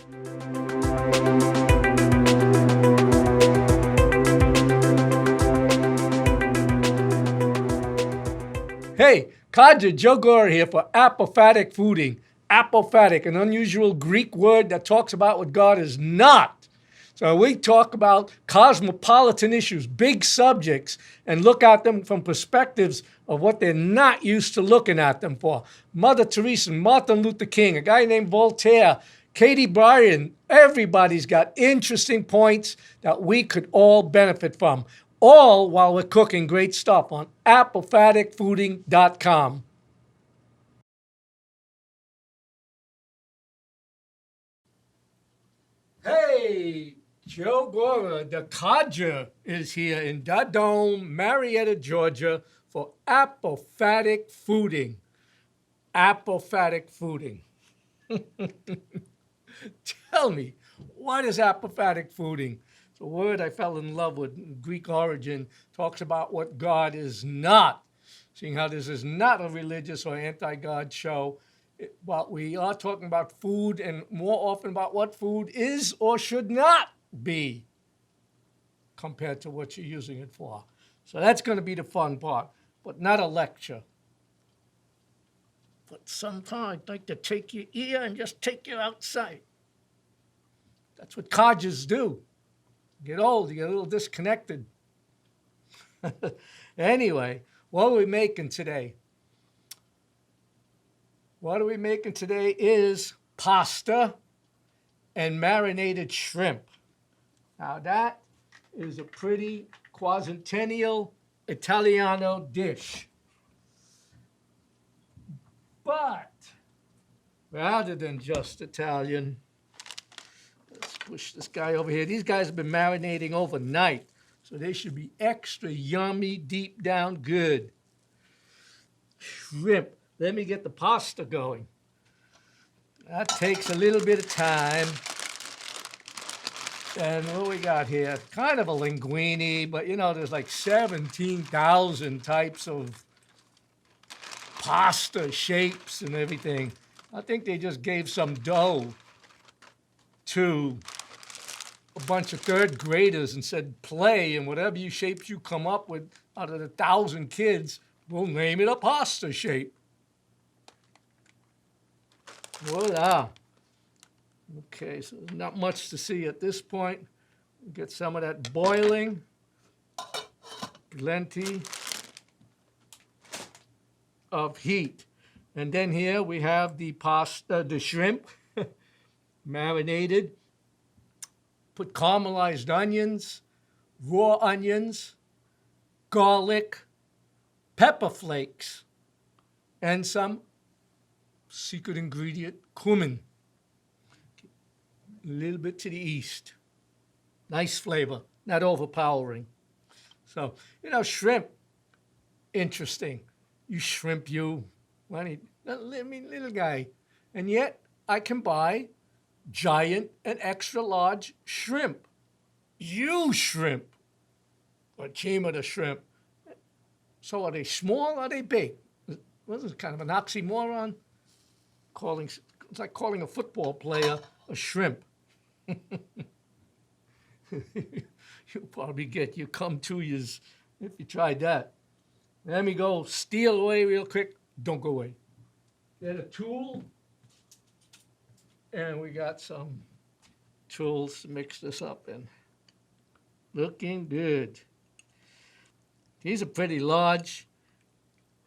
Hey, Kaja Joe Gore here for apophatic fooding. Apophatic, an unusual Greek word that talks about what God is not. So we talk about cosmopolitan issues, big subjects, and look at them from perspectives of what they're not used to looking at them for. Mother Teresa, Martin Luther King, a guy named Voltaire, Katie Bryan, everybody's got interesting points that we could all benefit from, all while we're cooking great stuff on apophaticfooding.com. Hey, Joe Gora, the codger, is here in Da Dome, Marietta, Georgia, for apophatic fooding. Apophatic fooding. Tell me, what is apophatic fooding? It's a word I fell in love with, Greek origin, talks about what God is not. Seeing how this is not a religious or anti-God show, but we are talking about food and more often about what food is or should not be compared to what you're using it for. So that's going to be the fun part, but not a lecture. But sometimes I'd like to take your ear and just take you outside. That's what codgers do. Get old, you get a little disconnected. Anyway, what are we making today? What are we making today is pasta and marinated shrimp. Now that is a pretty quacentennial Italiano dish. But rather than just Italian, let's push this guy over here. These guys have been marinating overnight, so they should be extra yummy, deep down good. Shrimp. Let me get the pasta going. That takes a little bit of time. And what we got here? Kind of a linguine, but you know, there's like 17,000 types of pasta shapes and everything. I think they just gave some dough to a bunch of third graders and said, play, and whatever you shapes you come up with out of the 1,000 kids, we'll name it a pasta shape. Voila. Okay, so there's not much to see at this point. Get some of that boiling. Plenty of heat. And then here we have the pasta, the shrimp, marinated. Put caramelized onions, raw onions, garlic, pepper flakes, and some secret ingredient, cumin. A little bit to the east. Nice flavor, not overpowering. So, you know, shrimp, interesting. You shrimp, you, little guy. And yet, I can buy giant and extra large shrimp. You shrimp. Or cream of the shrimp. So are they small or are they big? Well, this is kind of an oxymoron. It's like calling a football player a shrimp. You'll probably get your come to yous if you tried that. Let me go steal away real quick. Don't go away. Get a tool. And we got some tools to mix this up in. Looking good. These are pretty large,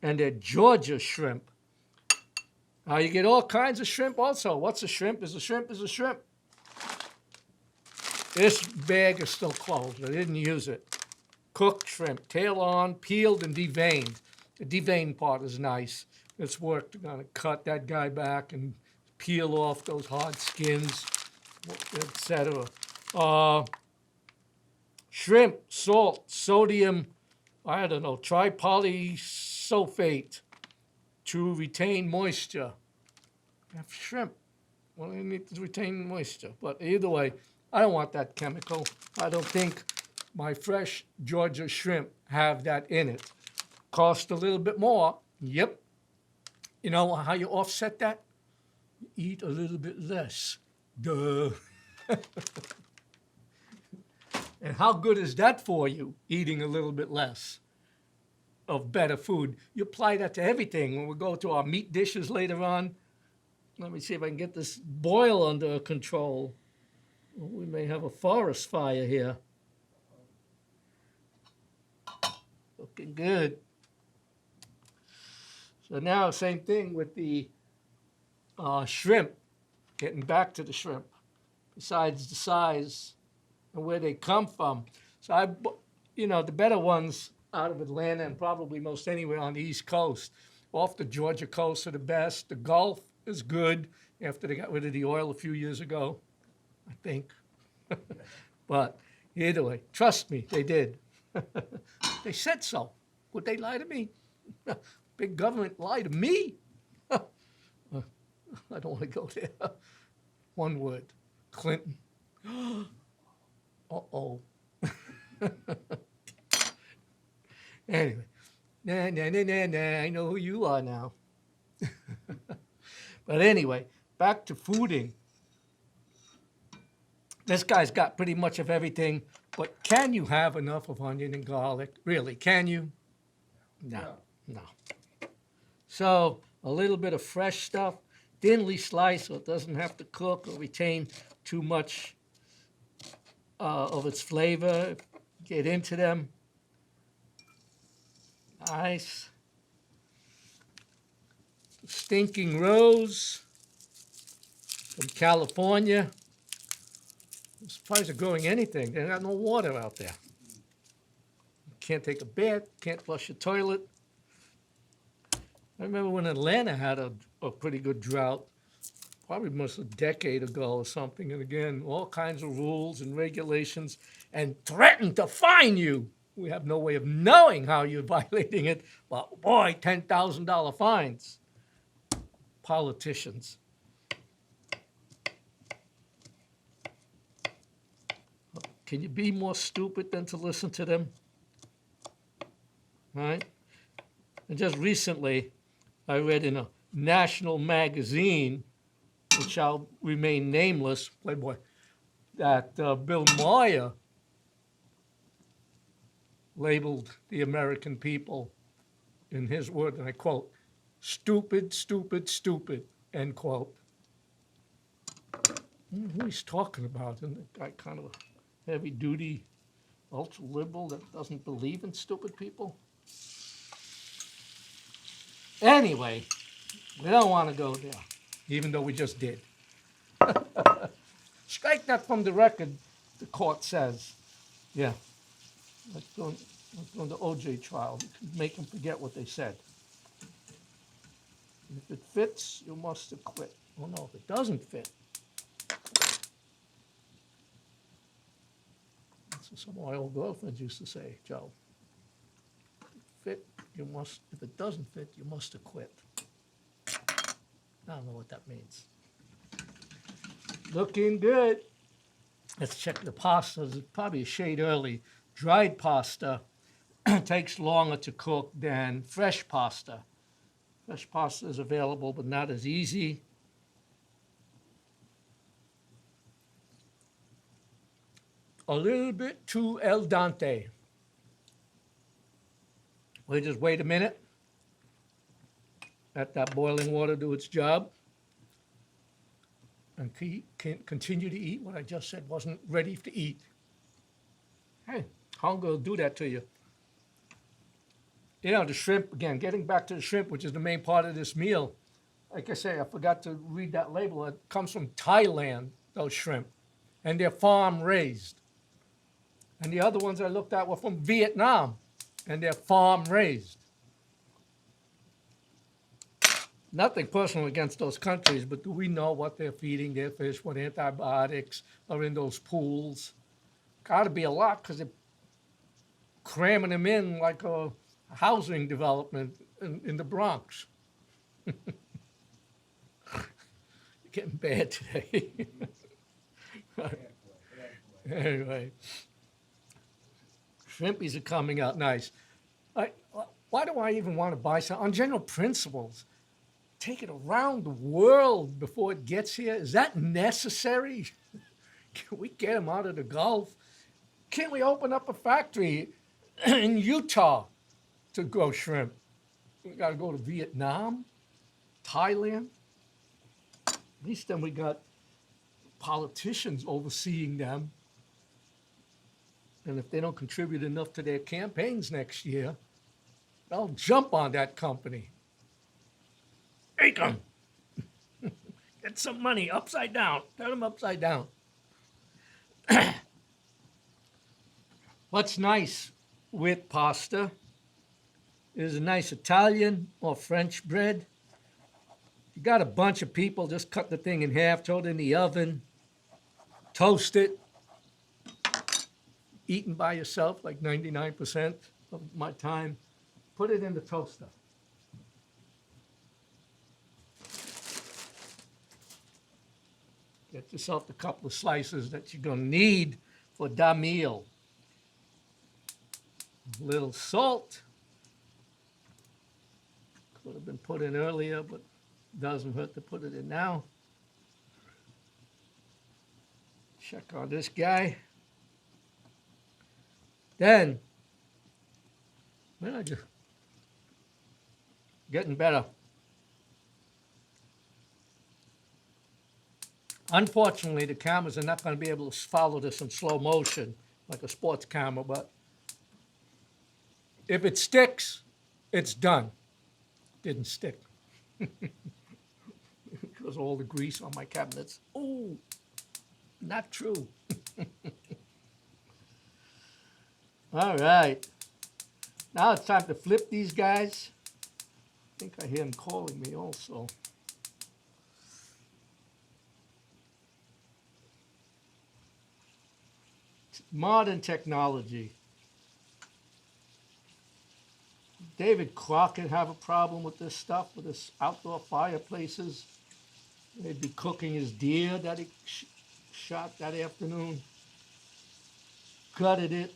and they're Georgia shrimp. Now you get all kinds of shrimp also. What's a shrimp? Is a shrimp is a shrimp. This bag is still closed. I didn't use it. Cooked shrimp, tail on, peeled and deveined. The deveined part is nice. It's work to kind of cut that guy back and peel off those hard skins, etc. Shrimp, salt, sodium, I don't know, tripolysulfate to retain moisture. Shrimp, well, you need to retain moisture. But either way, I don't want that chemical. I don't think my fresh Georgia shrimp have that in it. Cost a little bit more. Yep. You know how you offset that? You eat a little bit less Duh. And how good is that for you, eating a little bit less of better food? You apply that to everything. When we go to our meat dishes later on, let me see if I can get this boil under control. Well, we may have a forest fire here. Looking good. So now, same thing with the shrimp, getting back to the shrimp, besides the size and where they come from. So the better ones out of Atlanta and probably most anywhere on the East Coast. Off the Georgia coast are the best. The Gulf is good after they got rid of the oil a few years ago, I think. But either way, trust me, they did. They said so. Would they lie to me? Big government lie to me? I don't want to go there. One word, Clinton. Uh-oh. Anyway, I know who you are now. But anyway, back to fooding. This guy's got pretty much of everything, but can you have enough of onion and garlic? Really, can you? No. So a little bit of fresh stuff, thinly sliced so it doesn't have to cook or retain too much of its flavor. Get into them. Nice. Stinking Rose from California. I'm surprised they're growing anything. They got no water out there. You can't take a bath, can't flush your toilet. I remember when Atlanta had a pretty good drought, probably almost a decade ago or something. And again, all kinds of rules and regulations and threatened to fine you. We have no way of knowing how you're violating it. But boy, $10,000 fines. Politicians. Can you be more stupid than to listen to them? Right? And just recently, I read in a national magazine, which shall remain nameless, Playboy, that Bill Maher labeled the American people, in his word, and I quote, stupid, stupid, stupid, end quote. I don't know who he's talking about, isn't the guy kind of a heavy-duty, ultra-liberal that doesn't believe in stupid people? Anyway, we don't want to go there, even though we just did. Strike that from the record, the court says. Yeah. Let's go on the OJ trial. Make them forget what they said. If it fits, you must acquit. Oh no, if it doesn't fit. That's what some of my old girlfriends used to say, Joe. If it doesn't fit, you must acquit. I don't know what that means. Looking good. Let's check the pastas. It's probably a shade early. Dried pasta takes longer to cook than fresh pasta. Fresh pasta is available, but not as easy. A little bit too al dente. We just wait a minute. Let that boiling water do its job. And continue to eat what I just said wasn't ready to eat. Hey, hunger will do that to you. You know, the shrimp, again, getting back to the shrimp, which is the main part of this meal. Like I say, I forgot to read that label. It comes from Thailand, those shrimp. And they're farm raised. And the other ones I looked at were from Vietnam. And they're farm raised. Nothing personal against those countries, but do we know what they're feeding their fish, what antibiotics are in those pools? Got to be a lot because they're cramming them in like a housing development in the Bronx. Getting bad today. Anyway, shrimpies are coming out nice. Why do I even want to buy some? On general principles, take it around the world before it gets here? Is that necessary? Can we get them out of the Gulf? Can't we open up a factory in Utah to grow shrimp? We got to go to Vietnam, Thailand. At least then we got politicians overseeing them. And if they don't contribute enough to their campaigns next year, they'll jump on that company. Take them. Get some money upside down. Turn them upside down. What's nice with pasta is a nice Italian or French bread. You got a bunch of people, just cut the thing in half, throw it in the oven, toast it. Eating by yourself like 99% of my time, put it in the toaster. Get yourself a couple of slices that you're going to need for da meal. A little salt. Could have been put in earlier, but doesn't hurt to put it in now. Check on this guy. Then, getting better. Unfortunately, the cameras are not going to be able to follow this in slow motion like a sports camera, but if it sticks, it's done. Didn't stick. Because all the grease on my cabinets. Oh, not true. All right. Now it's time to flip these guys. I think I hear him calling me also. Modern technology. David Crockett have a problem with this stuff, with his outdoor fireplaces. They'd be cooking his deer that he shot that afternoon. Gutted it.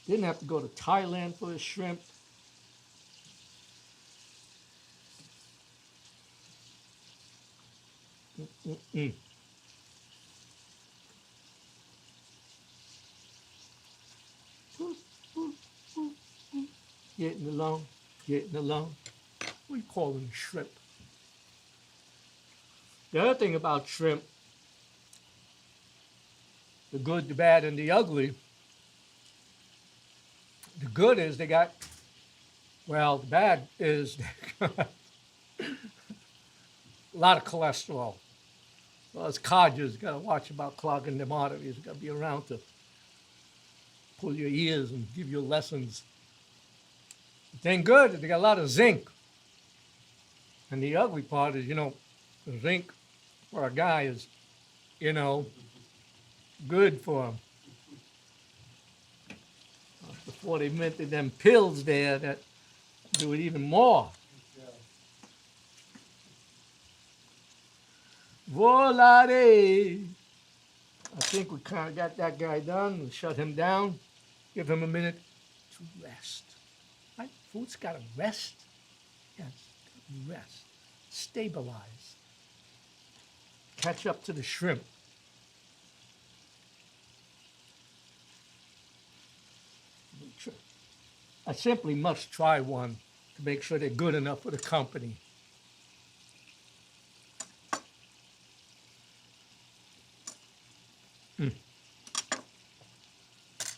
Didn't have to go to Thailand for his shrimp. Getting along, getting along. What do you call them, shrimp? The other thing about shrimp, the good, the bad, and the ugly. The good is they got, well, the bad is they got a lot of cholesterol. Well, as codgers, you got to watch about clogging them arteries. You got to be around to pull your ears and give you lessons. The thing good is they got a lot of zinc. And the ugly part is, the zinc for a guy is, good for him. Before they invented them pills there that do it even more. Voila! I think we kind of got that guy done. We'll shut him down. Give him a minute to rest. Right? Food's got to rest. Yes, rest. Stabilize. Catch up to the shrimp. I simply must try one to make sure they're good enough for the company.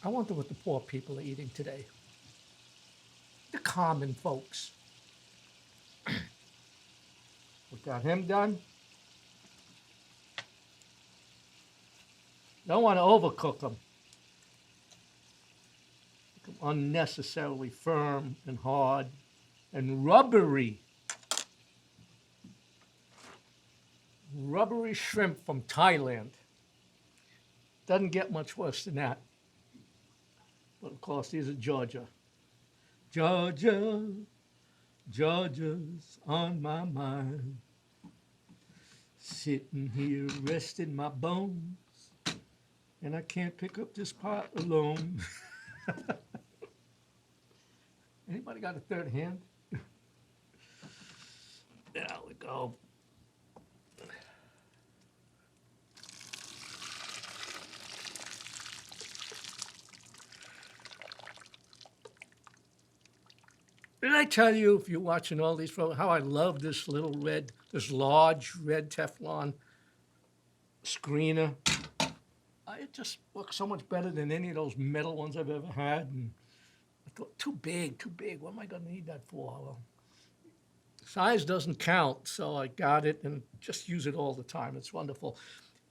I wonder what the poor people are eating today. The common folks. We got him done. Don't want to overcook them. Make them unnecessarily firm and hard and rubbery. Rubbery shrimp from Thailand. Doesn't get much worse than that. But of course, these are Georgia. Georgia, Georgia's on my mind. Sitting here resting my bones, and I can't pick up this pot alone. Anybody got a third hand? There we go. Did I tell you, if you're watching all these programs, how I love this this large red Teflon screener? It just works so much better than any of those metal ones I've ever had. And I thought, too big, too big. What am I going to need that for? Well, size doesn't count, so I got it and just use it all the time. It's wonderful.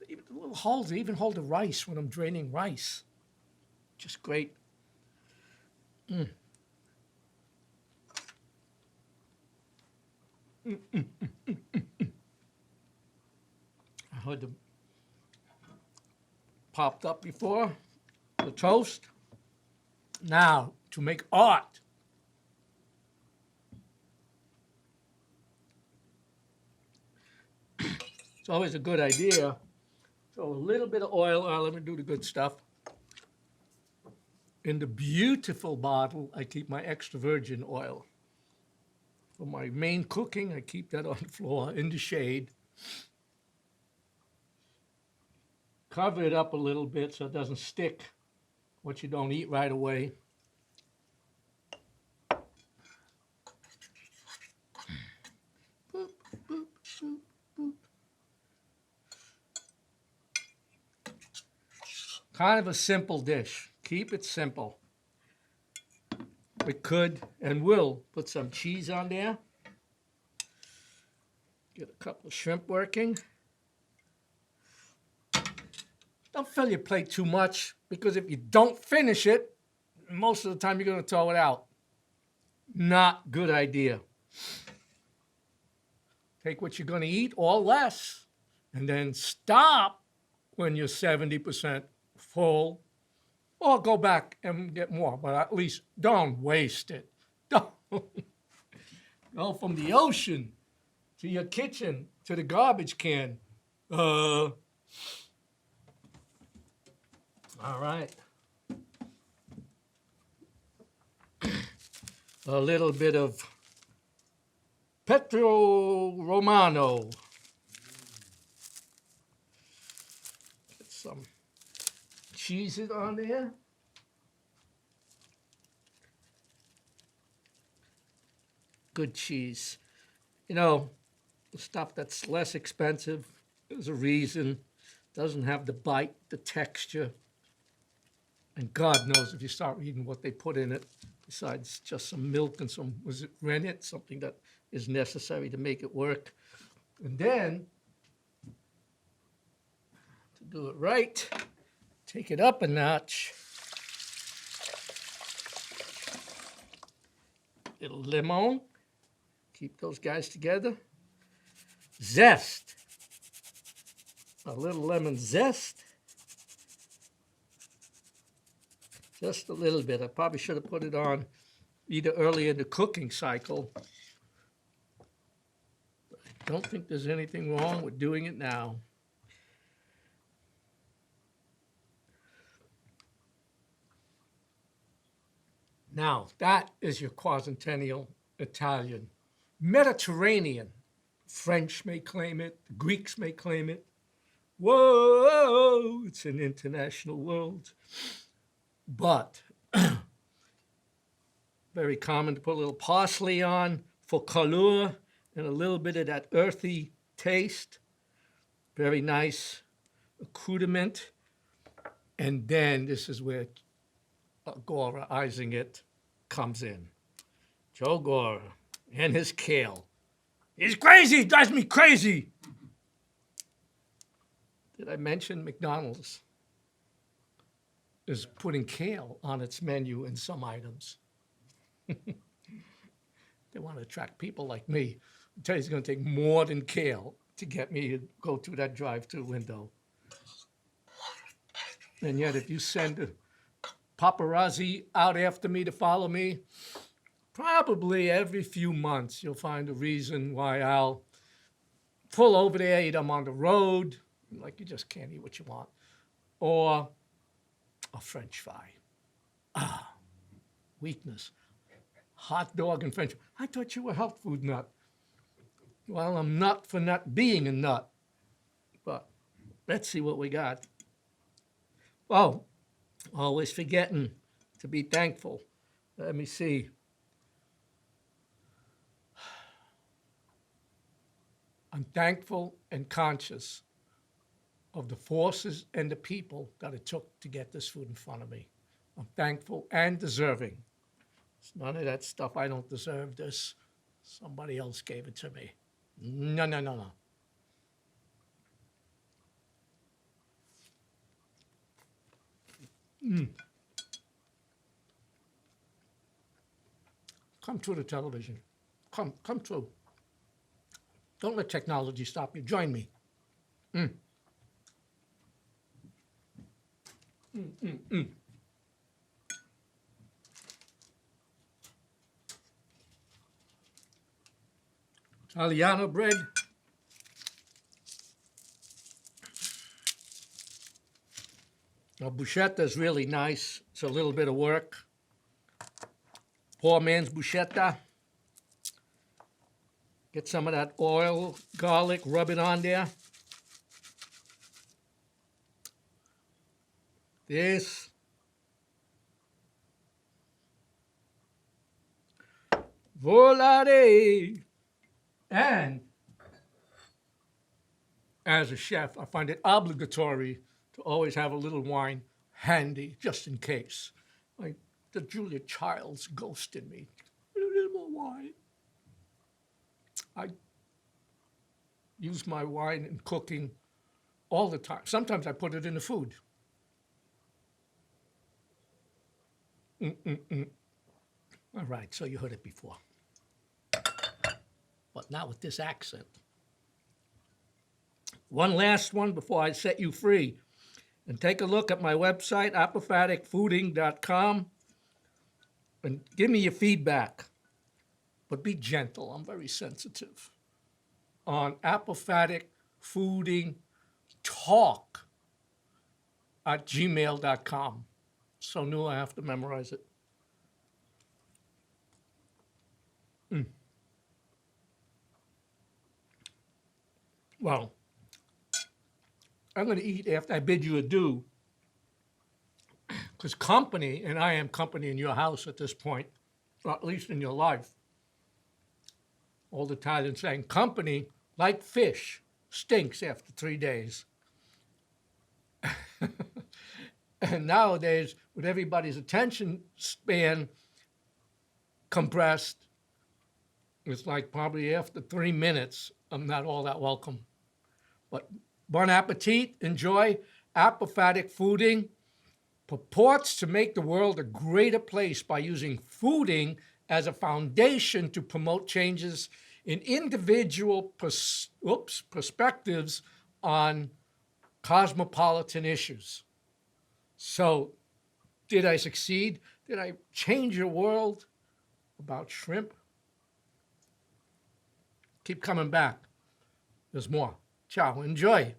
Even the little holes, they even hold the rice when I'm draining rice. Just great. I heard the popped up before, the toast. Now, to make art. It's always a good idea. So a little bit of oil, let me do the good stuff. In the beautiful bottle, I keep my extra virgin oil. For my main cooking, I keep that on the floor in the shade. Cover it up a little bit so it doesn't stick what you don't eat right away. Boop, boop, boop, boop. Kind of a simple dish. Keep it simple. We could and will put some cheese on there. Get a couple of shrimp working. Don't fill your plate too much, because if you don't finish it, most of the time you're going to throw it out. Not good idea. Take what you're going to eat or less, and then stop when you're 70% full, or go back and get more, but at least don't waste it. Don't go from the ocean to your kitchen to the garbage can. All right. A little bit of Petro Romano. Get some cheese on there. Good cheese. You know, the stuff that's less expensive, there's a reason. Doesn't have the bite, the texture. And God knows if you start reading what they put in it, besides just some milk and some, was it rennet, something that is necessary to make it work. And then, to do it right, take it up a notch. Little lemon, keep those guys together. Zest, a little lemon zest. Just a little bit. I probably should have put it on either early in the cooking cycle. I don't think there's anything wrong with doing it now. Now, that is your quacentennial Italian. Mediterranean. French may claim it. The Greeks may claim it. Whoa, it's an international world. But very common to put a little parsley on for color and a little bit of that earthy taste. Very nice accoutrement. And then this is where Gora Isingett comes in. Joe Gora and his kale. He's crazy, he drives me crazy. Did I mention McDonald's is putting kale on its menu in some items? They want to attract people like me. I tell you, it's going to take more than kale to get me to go through that drive-through window. And yet, if you send a paparazzi out after me to follow me, probably every few months you'll find a reason why I'll pull over there, eat them on the road, like you just can't eat what you want, or a French fry. Weakness. Hot dog and French. I thought you were a health food nut. Well, I'm nut for not being a nut. But let's see what we got. Oh, always forgetting to be thankful. Let me see. I'm thankful and conscious of the forces and the people that it took to get this food in front of me. I'm thankful and deserving. It's none of that stuff. I don't deserve this. Somebody else gave it to me. No, no, no, no. Come to the television. Come through. Don't let technology stop you. Join me. Italiano bread. A bruschetta is really nice. It's a little bit of work. Poor man's bruschetta. Get some of that oil, garlic, rub it on there. This. Volare. And as a chef, I find it obligatory to always have a little wine handy, just in case. Like the Julia Childs ghost in me. A little more wine. I use my wine in cooking all the time. Sometimes I put it in the food. All right, so you heard it before. But not with this accent. One last one before I set you free. And take a look at my website, apophaticfooding.com, and give me your feedback. But be gentle. I'm very sensitive. On apophatic fooding talk at gmail.com. So new I have to memorize it. Well, I'm going to eat after I bid you adieu, because company, and I am company in your house at this point, or at least in your life. Old Italian saying, company, like fish, stinks after 3 days. And nowadays, with everybody's attention span compressed, it's like probably after 3 minutes, I'm not all that welcome. But bon appetit, enjoy. Apophatic fooding purports to make the world a greater place by using fooding as a foundation to promote changes in individual perspectives on cosmopolitan issues. So, did I succeed? Did I change your world about shrimp? Keep coming back. There's more. Ciao. Enjoy.